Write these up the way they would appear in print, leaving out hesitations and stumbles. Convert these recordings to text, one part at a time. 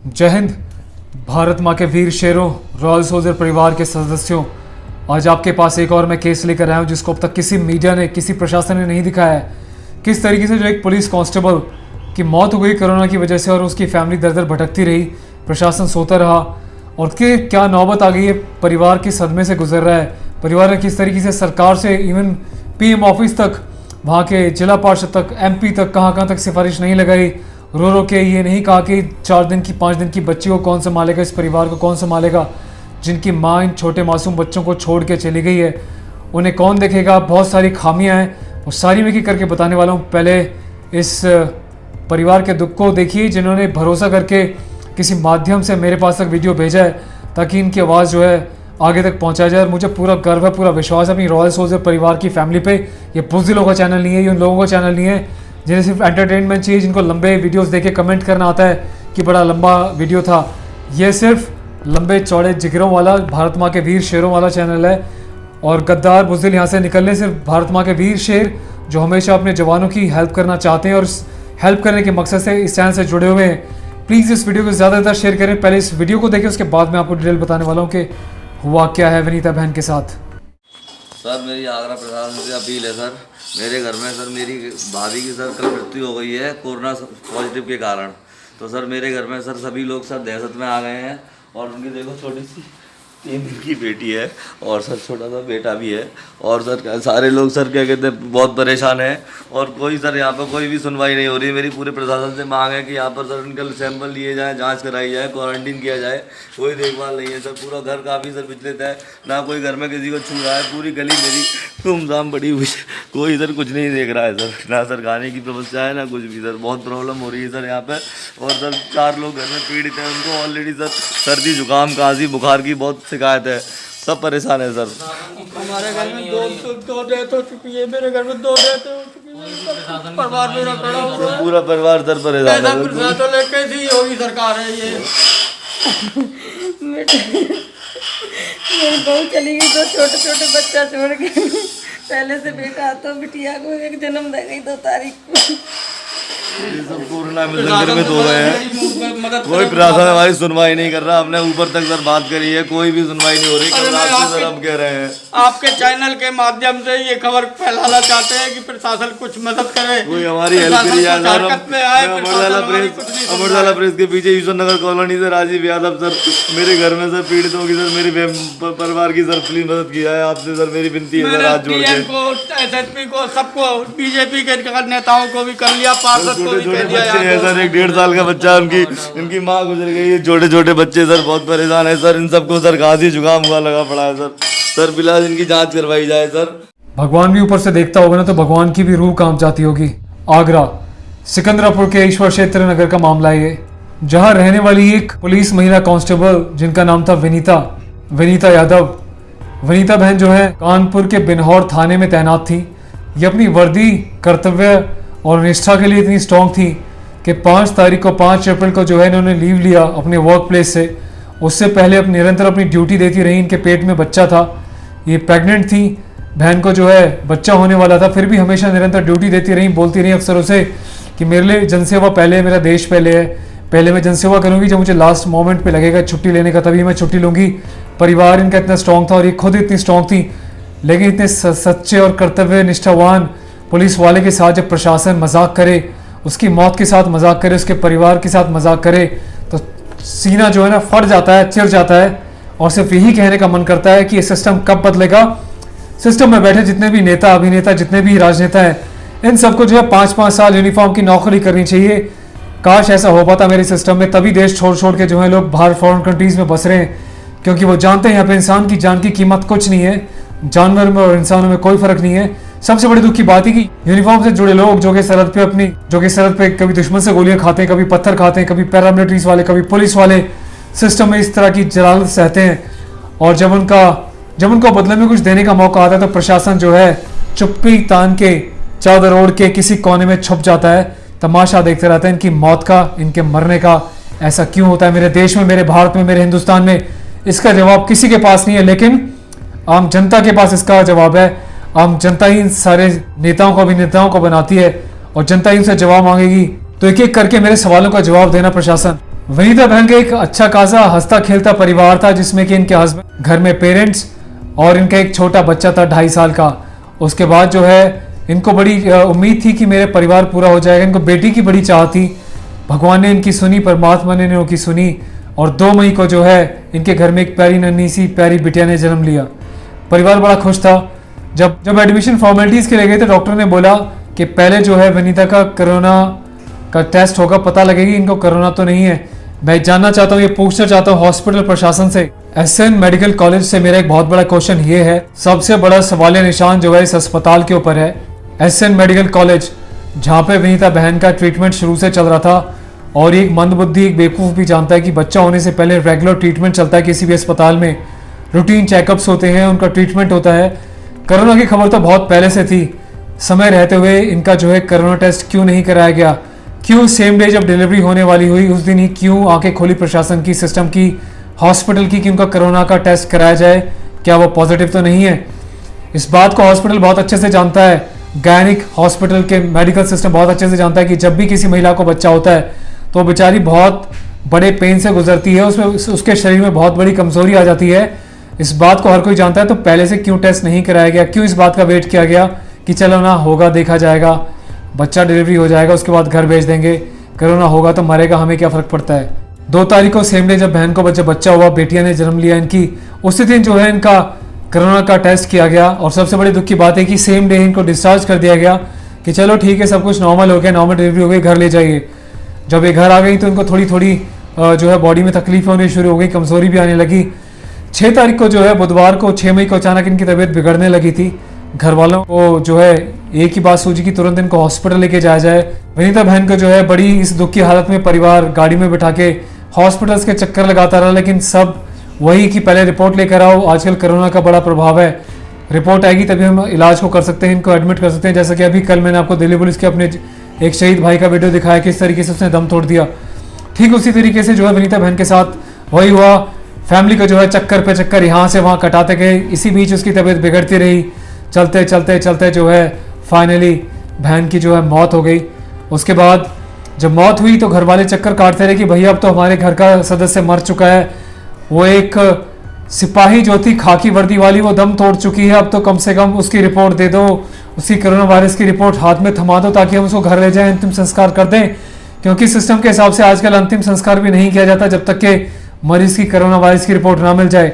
जय हिंद। भारत माँ के वीर शेरों, रॉयल सोल्जर परिवार के सदस्यों, आज आपके पास एक और मैं केस लेकर आया हूँ जिसको अब तक किसी मीडिया ने, किसी प्रशासन ने नहीं दिखाया है। किस तरीके से जो एक पुलिस कांस्टेबल की मौत हो गई कोरोना की वजह से और उसकी फैमिली दर दर भटकती रही, प्रशासन सोता रहा और क्या नौबत आ गई है, परिवार के सदमे से गुजर रहा है। परिवार ने किस तरीके से सरकार से इवन पीएम ऑफिस तक, वहाँ के जिला पार्षद तक, एमपी तक, कहाँ तक सिफारिश नहीं लगाई। रो के ये नहीं कहा कि 4 दिन की 5 दिन की बच्ची को कौन संभालेगा, इस परिवार को कौन संभालेगा, जिनकी माँ इन छोटे मासूम बच्चों को छोड़ के चली गई है, उन्हें कौन देखेगा। बहुत सारी खामियां हैं और सारी मैं करके बताने वाला हूँ। पहले इस परिवार के दुख को देखिए जिन्होंने भरोसा करके किसी माध्यम से मेरे पास तक वीडियो भेजा है ताकि इनकी आवाज़ जो है आगे तक पहुंचाया जाए। मुझे पूरा गर्व है, पूरा विश्वास है अपनी रॉयल सोल्जर परिवार की फैमिली पे। ये बुज़दिलों का चैनल नहीं है, ये उन लोगों का चैनल नहीं है जिन्हें सिर्फ एंटरटेनमेंट चाहिए, जिनको लंबे वीडियोस देके कमेंट करना आता है कि बड़ा लंबा वीडियो था। ये सिर्फ लंबे चौड़े जिगरों वाला, भारत माँ के वीर शेरों वाला चैनल है। और गद्दार बुज़दिल यहाँ से निकलने, सिर्फ भारत माँ के वीर शेर जो हमेशा अपने जवानों की हेल्प करना चाहते हैं और हेल्प करने के मकसद से इस चैनल से जुड़े हुए हैं। प्लीज़ इस वीडियो को ज़्यादा से ज़्यादा शेयर करें। पहले इस वीडियो को देखें, उसके बाद मैं आपको डिटेल बताने वाला हूँ कि हुआ क्या है विनीता बहन के साथ। सर मेरी आगरा प्रशासन से अपील है सर, मेरे घर में सर मेरी भाभी की सर कल मृत्यु हो गई है कोरोना पॉजिटिव के कारण। तो सर मेरे घर में सर सभी लोग सर दहशत में आ गए हैं और उनकी देखो छोटी सी 3 दिन की बेटी है और सर छोटा सा बेटा भी है और सर सारे लोग सर क्या कहते हैं बहुत परेशान हैं और कोई सर यहाँ पर कोई भी सुनवाई नहीं हो रही। मेरी पूरे प्रशासन से मांग है कि यहाँ पर सर इनका सैंपल लिए जाए, जांच कराई जाए, क्वारंटीन किया जाए। कोई देखभाल नहीं है सर, पूरा घर काफ़ी सर विचलित है, ना कोई घर में किसी को छू रहा है। पूरी गली मेरी धूमधाम पड़ी हुई है, कोई इधर कुछ नहीं देख रहा है सर, ना सर खाने की व्यवस्था है ना कुछ भी सर। बहुत प्रॉब्लम हो रही है सर यहाँ पर। और सर 4 लोग घर में पीड़ित हैं, उनको ऑलरेडी सर सर्दी जुकाम खांसी बुखार की बहुत शिकायत है, सब परेशान है सर। हमारे घर में दो डेथ हो चुकी है, मेरे घर में 2 डेथ हो चुकी है, परिवार मेरा खड़ा हुआ है, पूरा परिवार सर परेशान है। प्रशासन कैसी होगी सरकार है ये। मेरी बहू चली गई, 2 छोटे बच्चा छोड़ के। पहले से बेटा तो बिटिया को एक जन्म दे गई 2 तारीख को। ये सब कोरोना में संक्रमित हो गए हैं, कोई प्रशासन हमारी सुनवाई नहीं कर रहा। हमने ऊपर तक सर बात करी है, कोई भी सुनवाई नहीं हो रही। कल रात से सर हम कह रहे हैं आपके चैनल के माध्यम से ये खबर फैलाना चाहते हैं कि प्रशासन कुछ मदद करे, कोई हमारी हेल्प करी जाए। अमरवाला प्रेस के पीछे ईश्वर नगर कॉलोनी से राजीव यादव सर मेरे घर में सर पीड़ितों की सर मेरी परिवार की सर प्लीज मदद किया है आपसे सर, मेरी विनती है सर हाथ जोड़ के। SSP को सबको, बीजेपी के नेताओं को भी कर लिया, पार्षद को भी कर दिया है सर। एक 1.5 साल का बच्चा, उनकी माँ गुजर गई है, छोटे बच्चे सर बहुत परेशान है सर। इन सबको सर खांसी जुकाम हुआ लगा पड़ा है सर फिलहाल इनकी जांच करवाई जाए सर। भगवान भी ऊपर से देखता होगा ना, तो भगवान की भी रूह काम जाती होगी। आगरा सिकंदरापुर के ईश्वर क्षेत्र नगर का मामला है ये, जहां रहने वाली एक पुलिस महिला कांस्टेबल जिनका नाम था विनीता यादव। विनीता बहन जो है कानपुर के बिनहौर थाने में तैनात थी। ये अपनी वर्दी, कर्तव्य और निष्ठा के लिए इतनी स्ट्रॉन्ग थी कि 5 अप्रैल को जो है इन्होंने लीव लिया अपने वर्क प्लेस से। उससे पहले निरंतर अपनी ड्यूटी देती रही। इनके पेट में बच्चा था, ये प्रेग्नेंट थी, बहन को जो है बच्चा होने वाला था, फिर भी हमेशा निरंतर ड्यूटी देती रही, बोलती रही अफसरों से कि मेरे लिए जनसेवा पहले है, मेरा देश पहले है, पहले मैं जनसेवा करूंगी, जब मुझे लास्ट मोमेंट पे लगेगा छुट्टी लेने का तभी मैं छुट्टी लूंगी। परिवार इनका इतना स्ट्रॉन्ग था और ये खुद इतनी स्ट्रॉन्ग थी, लेकिन इतने सच्चे और कर्तव्य निष्ठावान पुलिस वाले के साथ जब प्रशासन मजाक करे, उसकी मौत के साथ मजाक करे, उसके परिवार के साथ मजाक करे, तो सीना जो है ना फट जाता है, चिर जाता है और सिर्फ यही कहने का मन करता है कि ये सिस्टम कब बदलेगा। सिस्टम में बैठे जितने भी नेता, अभिनेता, जितने भी राजनेता हैं, इन सबको जो है 5-5 साल यूनिफॉर्म की नौकरी करनी चाहिए। काश ऐसा हो पाता मेरे सिस्टम में, तभी देश छोड़ के जो है लोग बाहर फॉरेन कंट्रीज में बस रहे हैं, क्योंकि वो जानते हैं यहाँ पे इंसान की जान की कीमत कुछ नहीं है, जानवर में और इंसानों में कोई फर्क नहीं है। सबसे बड़ी दुख की बात है कि यूनिफॉर्म से जुड़े लोग जो कि सरहद पे कभी दुश्मन से गोलियां खाते हैं, कभी पत्थर खाते हैं, कभी पैरामिलिट्रीज वाले, कभी पुलिस वाले सिस्टम में इस तरह की जलालत सहते हैं। और जब उनको बदले में कुछ देने का मौका आता है तो प्रशासन जो है चुप्पी तान के, चादर ओढ़ के किसी कोने में छुप जाता है, तमाशा देखते रहता है इनकी मौत का, इनके मरने का। ऐसा क्यों होता है मेरे देश में, मेरे भारत में, मेरे हिंदुस्तान में? इसका जवाब किसी के पास नहीं है, लेकिन आम जनता के पास इसका जवाब है। आम जनता ही इन सारे नेताओं को, अभिनेताओं को बनाती है और जनता ही उनसे जवाब मांगेगी। तो एक एक करके मेरे सवालों का जवाब देना प्रशासन। वनीता बहन का एक अच्छा खासा हंसता खेलता परिवार था, जिसमें कि इनके हस्बैंड, घर में पेरेंट्स और इनका एक छोटा बच्चा था 2.5 साल का। उसके बाद जो है इनको बड़ी उम्मीद थी कि मेरे परिवार पूरा हो जाएगा। इनको बेटी की बड़ी चाह थी। भगवान ने इनकी सुनी, परमात्मा ने इनकी सुनी और 2 मई को जो है इनके घर में एक प्यारी नन्ही सी प्यारी बिटिया ने जन्म लिया। परिवार बड़ा खुश था। जब एडमिशन फॉर्मेलिटीज़ के लिए गए थे, डॉक्टर ने बोला कि पहले जो है वनीता का कोरोना का टेस्ट होगा, पता लगेगी इनको कोरोना तो नहीं है। मैं जानना चाहता हूँ, ये पूछना चाहता हूँ हॉस्पिटल प्रशासन से, एसएन मेडिकल कॉलेज से मेरा एक बहुत बड़ा क्वेश्चन ये है, सबसे बड़ा सवालिया निशान जो है इस अस्पताल के ऊपर है। एसएन मेडिकल कॉलेज जहाँ पे वनीता बहन का ट्रीटमेंट शुरू से चल रहा था, और एक मंदबुद्धि एक बेवकूफ़ भी जानता है कि बच्चा होने से पहले रेगुलर ट्रीटमेंट चलता है किसी भी अस्पताल में, रूटीन चेकअप्स होते हैं, उनका ट्रीटमेंट होता है। कोरोना की खबर तो बहुत पहले से थी, समय रहते हुए इनका जो है कोरोना टेस्ट क्यों नहीं कराया गया? क्यों सेम डे जब डिलीवरी होने वाली हुई उस दिन ही क्यों आंखें खोली प्रशासन की, सिस्टम की, हॉस्पिटल की कि उनका कोरोना का टेस्ट कराया जाए, क्या वो पॉजिटिव तो नहीं है? इस बात को हॉस्पिटल बहुत अच्छे से जानता है, गायनिक हॉस्पिटल के मेडिकल सिस्टम बहुत अच्छे से जानता है कि जब भी किसी महिला को बच्चा होता है तो बेचारी बहुत बड़े पेन से गुजरती है, उसमें उसके शरीर में बहुत बड़ी कमजोरी आ जाती है। इस बात को हर कोई जानता है, तो पहले से क्यों टेस्ट नहीं कराया गया? क्यों इस बात का वेट किया गया कि चलो ना होगा, देखा जाएगा, बच्चा डिलीवरी हो जाएगा, उसके बाद घर भेज देंगे, कोरोना होगा तो मरेगा, हमें क्या फ़र्क पड़ता है। 2 तारीख को सेम डे जब बहन को बच्चा हुआ, बेटिया ने जन्म लिया इनकी, उसी दिन जो है इनका कोरोना का टेस्ट किया गया। और सबसे बड़ी दुख की बात है कि सेम डे इनको डिस्चार्ज कर दिया गया कि चलो ठीक है, सब कुछ नॉर्मल हो गया, नॉर्मल डिलीवरी हो गई, घर ले जाइए। जब ये घर आ गई तो इनको थोड़ी थोड़ी जो है बॉडी में तकलीफ होनी शुरू हो गई, कमजोरी भी आने लगी। 6 तारीख को जो है बुधवार को 6 मई को अचानक इनकी तबीयत बिगड़ने लगी थी। घर वालों को जो है एक ही बात सूझी कि तुरंत इनको हॉस्पिटल लेके जाया जाए। वनीता बहन को जो है बड़ी इस दुख की हालत में परिवार गाड़ी में बिठा के हॉस्पिटल्स के चक्कर लगाता रहा, लेकिन सब वही कि पहले रिपोर्ट लेकर आओ, आजकल कोरोना का बड़ा प्रभाव है, रिपोर्ट आएगी तभी हम इलाज को कर सकते हैं, इनको एडमिट कर सकते हैं। जैसा कि अभी कल मैंने आपको दिल्ली पुलिस के अपने एक शहीद भाई का वीडियो दिखाया किस तरीके से उसने दम तोड़ दिया, ठीक उसी तरीके से जो है वनीता बहन के साथ वही हुआ। फैमिली को जो है चक्कर पे चक्कर यहाँ से वहाँ कटाते गए, इसी बीच उसकी तबीयत बिगड़ती रही, चलते चलते चलते जो है फाइनली बहन की जो है मौत हो गई। उसके बाद जब मौत हुई तो घर वाले चक्कर काटते रहे कि भैया अब तो हमारे घर का सदस्य मर चुका है, वो एक सिपाही जो थी खाकी वर्दी वाली वो दम तोड़ चुकी है, अब तो कम से कम उसकी रिपोर्ट दे दो, उसकी कोरोना वायरस की रिपोर्ट हाथ में थमा दो ताकि हम उसको घर ले जाएं, अंतिम संस्कार कर दें। क्योंकि सिस्टम के हिसाब से आजकल अंतिम संस्कार भी नहीं किया जाता जब तक कि मरीज की कोरोना वायरस की रिपोर्ट ना मिल जाए।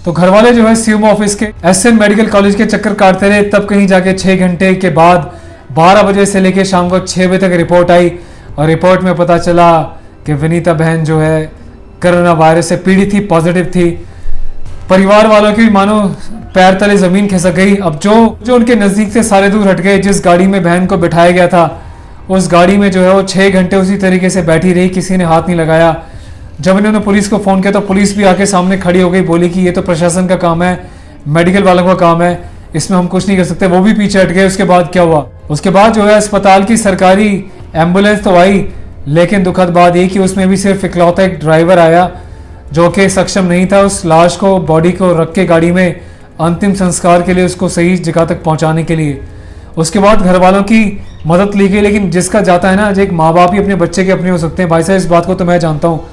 तो घर वाले जो है सीएम ऑफिस के एसएन मेडिकल कॉलेज के चक्कर काटते रहे, तब कहीं जाके 6 घंटे के बाद 12 बजे से लेकर शाम को 6 बजे तक रिपोर्ट आई और रिपोर्ट में पता चला कि वनीता बहन जो है कोरोना वायरस से पीड़ित थी, पॉजिटिव थी। परिवार वालों की मानो पैर तले जमीन खिसक गई। अब जो उनके नज़दीक से सारे दूर हट गए, जिस गाड़ी में बहन को बिठाया गया था उस गाड़ी में जो है वो 6 घंटे उसी तरीके से बैठी रही, किसी ने हाथ नहीं लगाया। जब इन्होंने पुलिस को फ़ोन किया तो पुलिस भी आके सामने खड़ी हो गई, बोली कि ये तो प्रशासन का काम है, मेडिकल वालों का काम है, इसमें हम कुछ नहीं कर सकते। वो भी पीछे हट गए। उसके बाद क्या हुआ? उसके बाद जो है अस्पताल की सरकारी एम्बुलेंस तो आई, लेकिन दुखद बात ये कि उसमें भी सिर्फ इकलौता एक ड्राइवर आया जो कि सक्षम नहीं था उस लाश को, बॉडी को रख के गाड़ी में अंतिम संस्कार के लिए उसको सही जगह तक पहुंचाने के लिए। उसके बाद घर वालों की मदद ली गई, लेकिन जिसका जाता है ना, एक माँ बाप ही अपने बच्चे के अपने हो सकते हैं। भाई साहब इस बात को तो मैं जानता हूँ,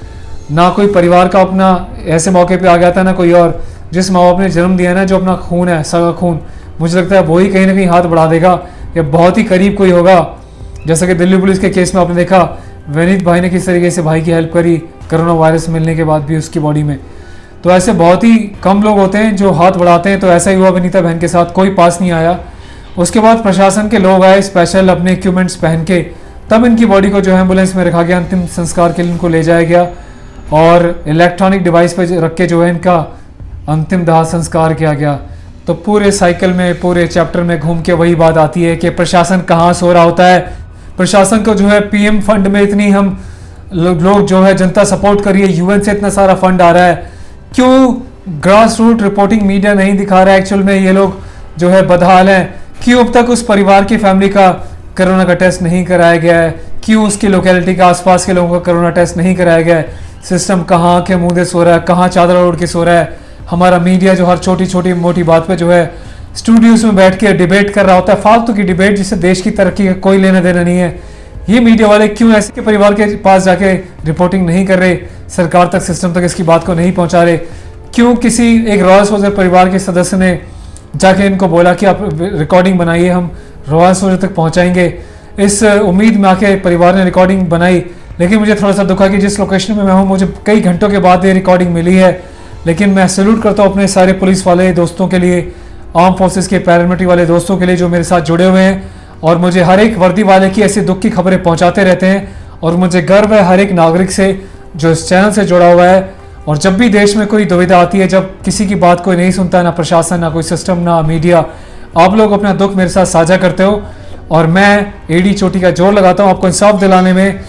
ना कोई परिवार का अपना ऐसे मौके पे आ गया था, ना कोई और। जिस माँ बाप ने जन्म दिया ना, जो अपना खून है, सगा खून, मुझे लगता है वही कहीं ना कहीं हाथ बढ़ा देगा या बहुत ही करीब कोई होगा। जैसा कि दिल्ली पुलिस के केस में आपने देखा वनीत भाई ने किस तरीके से भाई की हेल्प करी कोरोना वायरस मिलने के बाद भी उसकी बॉडी में। तो ऐसे बहुत ही कम लोग होते हैं जो हाथ बढ़ाते हैं, तो ऐसा ही हुआ वनीता बहन के साथ, कोई पास नहीं आया। उसके बाद प्रशासन के लोग आए स्पेशल अपने इक्विपमेंट्स पहन के, तब इनकी बॉडी को जो है एम्बुलेंस में रखा गया, अंतिम संस्कार के लिए इनको ले जाया गया और इलेक्ट्रॉनिक डिवाइस पर रख के जो है इनका अंतिम दाह संस्कार किया गया। तो पूरे साइकिल में, पूरे चैप्टर में घूम के वही बात आती है कि प्रशासन कहाँ सो रहा होता है। प्रशासन को जो है पीएम फंड में इतनी हम लोग जो है जनता सपोर्ट करिए, यूएन से इतना सारा फंड आ रहा है, क्यों ग्रास रूट रिपोर्टिंग मीडिया नहीं दिखा रहा है एक्चुअल में ये लोग जो है बदहाल हैं? क्यों अब तक उस परिवार की फैमिली का कोरोना का टेस्ट नहीं कराया गया है? क्यों उसकी लोकेलिटी का आसपास के लोगों का कोरोना टेस्ट नहीं कराया गया है? सिस्टम कहाँ के मुँह सो रहा है, कहाँ चादर ओढ़ के सो रहा है? हमारा मीडिया जो हर छोटी छोटी मोटी बात पे जो है स्टूडियोज में बैठ के डिबेट कर रहा होता है, फालतू की डिबेट जिससे देश की तरक्की का कोई लेना देना नहीं है। ये मीडिया वाले क्यों ऐसे के परिवार के पास जाके रिपोर्टिंग नहीं कर रहे, सरकार तक, सिस्टम तक इसकी बात को नहीं पहुंचा रहे? क्यों किसी एक रॉयल सोल्जर परिवार के सदस्य ने जाके इनको बोला कि आप रिकॉर्डिंग बनाइए, हम रॉयल सोल्जर तक पहुंचाएंगे? इस उम्मीद में आके परिवार ने रिकॉर्डिंग बनाई, लेकिन मुझे थोड़ा सा दुख है कि जिस लोकेशन में मैं हूँ मुझे कई घंटों के बाद ये रिकॉर्डिंग मिली है। लेकिन मैं सैल्यूट करता हूँ अपने सारे पुलिस वाले दोस्तों के लिए, आर्म फोर्सेस के पैरामिलिट्री वाले दोस्तों के लिए जो मेरे साथ जुड़े हुए हैं और मुझे हर एक वर्दी वाले की ऐसी दुख की खबरें पहुंचाते रहते हैं। और मुझे गर्व है हर एक नागरिक से जो इस चैनल से जुड़ा हुआ है। और जब भी देश में कोई दुविधा आती है, जब किसी की बात कोई नहीं सुनता, ना प्रशासन, ना कोई सिस्टम, ना मीडिया, आप लोग अपना दुख मेरे साथ साझा करते हो और मैं एड़ी चोटी का जोर लगाता हूँ आपको इंसाफ दिलाने में,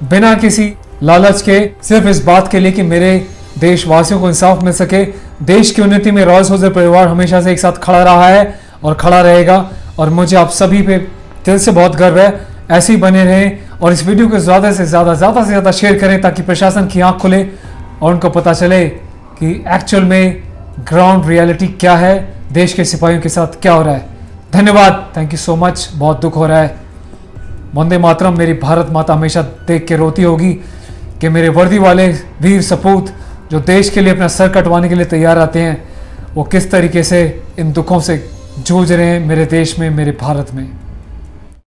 बिना किसी लालच के, सिर्फ इस बात के लिए कि मेरे देशवासियों को इंसाफ मिल सके। देश की उन्नति में रॉयल सोल्जर परिवार हमेशा से एक साथ खड़ा रहा है और खड़ा रहेगा और मुझे आप सभी पे दिल से बहुत गर्व है। ऐसे ही बने रहें और इस वीडियो को ज़्यादा से ज़्यादा शेयर करें ताकि प्रशासन की आंख खुले और उनको पता चले कि एक्चुअल में ग्राउंड रियलिटी क्या है, देश के सिपाहियों के साथ क्या हो रहा है। धन्यवाद, थैंक यू सो मच। बहुत दुख हो रहा है। वंदे मातरम। मेरी भारत माता हमेशा देख के रोती होगी कि मेरे वर्दी वाले वीर सपूत जो देश के लिए अपना सर कटवाने के लिए तैयार आते हैं, वो किस तरीके से इन दुखों से जूझ रहे हैं मेरे देश में, मेरे भारत में।